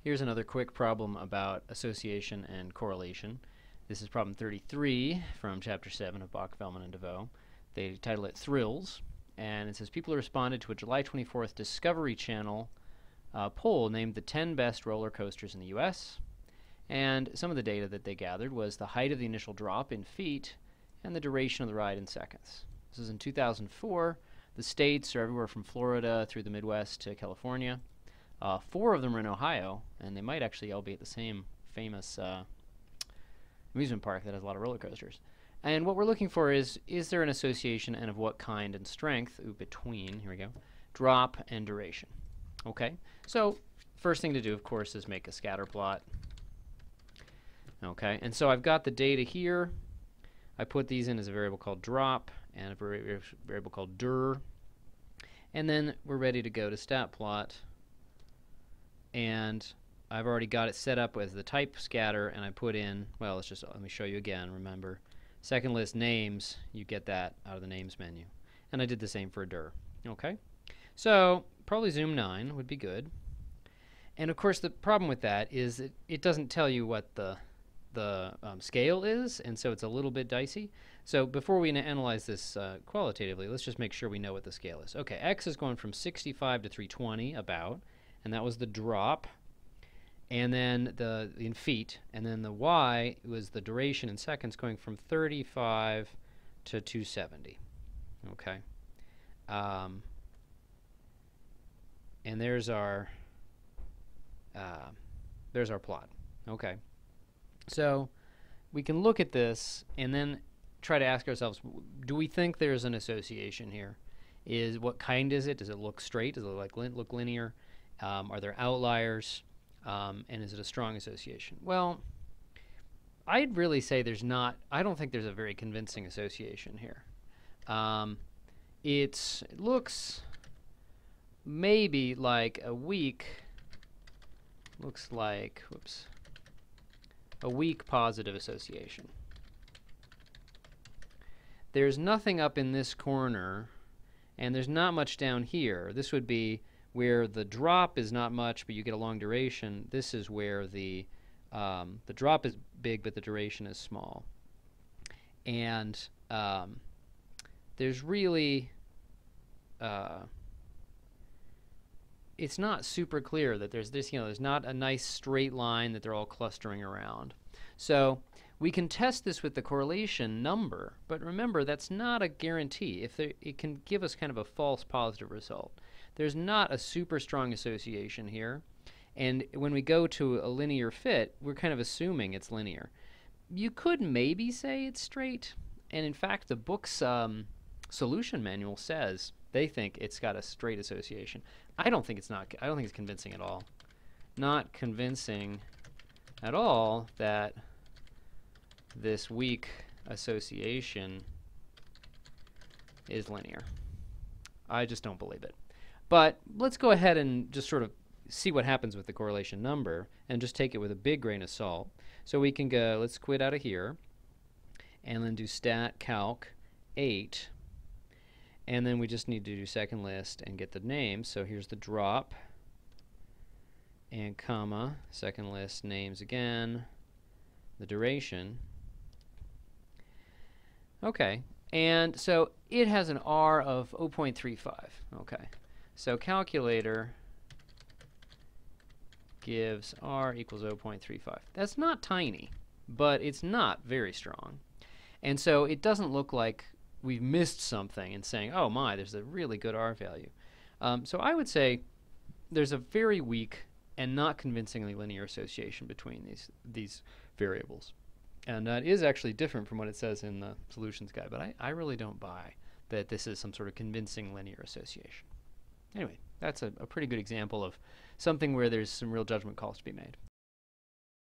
Here's another quick problem about association and correlation. This is problem 33 from chapter 7 of Bach, Feldman, and DeVoe. They title it Thrills, and it says people responded to a July 24th Discovery Channel poll named the 10 best roller coasters in the U.S., and some of the data that they gathered was the height of the initial drop in feet and the duration of the ride in seconds. This is in 2004. The states are everywhere from Florida through the Midwest to California. 4 of them are in Ohio, and they might actually all be at the same famous amusement park that has a lot of roller coasters. And what we're looking for is there an association, and of what kind and strength, between, here we go, drop and duration. Okay, so first thing to do, of course, is make a scatter plot. Okay, and so I've got the data here. I put these in as a variable called drop and a variable called dir. And then we're ready to go to stat plot. And I've already got it set up as the type scatter, and I put in, well, let me show you again. Remember, second list names, you get that out of the names menu. And I did the same for dir. Okay, so probably zoom 9 would be good. And of course, the problem with that is it doesn't tell you what the scale is, and so it's a little bit dicey. So before we analyze this qualitatively, let's just make sure we know what the scale is. Okay, x is going from 65 to 320 about, and that was the drop, and then in feet, and then the y was the duration in seconds, going from 35 to 270. Okay, and there's our plot. Okay, so we can look at this and then try to ask ourselves, do we think there's an association here? What kind is it? Does it look straight? Does it look linear? Are there outliers? And is it a strong association? Well, I'd really say I don't think there's a very convincing association here. It looks maybe like a weak positive association. There's nothing up in this corner, and there's not much down here. This would be where the drop is not much, but you get a long duration. This is where the drop is big, but the duration is small. And there's really it's not super clear that there's this, there's not a nice straight line that they're all clustering around. So we can test this with the correlation number, but remember, that's not a guarantee. It can give us kind of a false positive result. There's not a super strong association here, and when we go to a linear fit, we're kind of assuming it's linear. You could maybe say it's straight, and in fact, the book's solution manual says they think it's got a straight association. I don't think it's convincing at all. Not convincing at all that this weak association is linear. I just don't believe it. But let's go ahead and just sort of see what happens with the correlation number and just take it with a big grain of salt. So we can go, let's quit out of here, and then do stat calc 8. And then we just need to do second list and get the names. So here's the drop, and comma, second list names again, the duration. Okay, and so it has an R of 0.35. Okay, so calculator gives R equals 0.35. That's not tiny, but it's not very strong. And so it doesn't look like we've missed something and saying, oh my, there's a really good R value. So I would say there's a very weak and not convincingly linear association between these variables. And that is actually different from what it says in the solutions guide, but I really don't buy that this is some sort of convincing linear association. Anyway, that's a pretty good example of something where there's some real judgment calls to be made.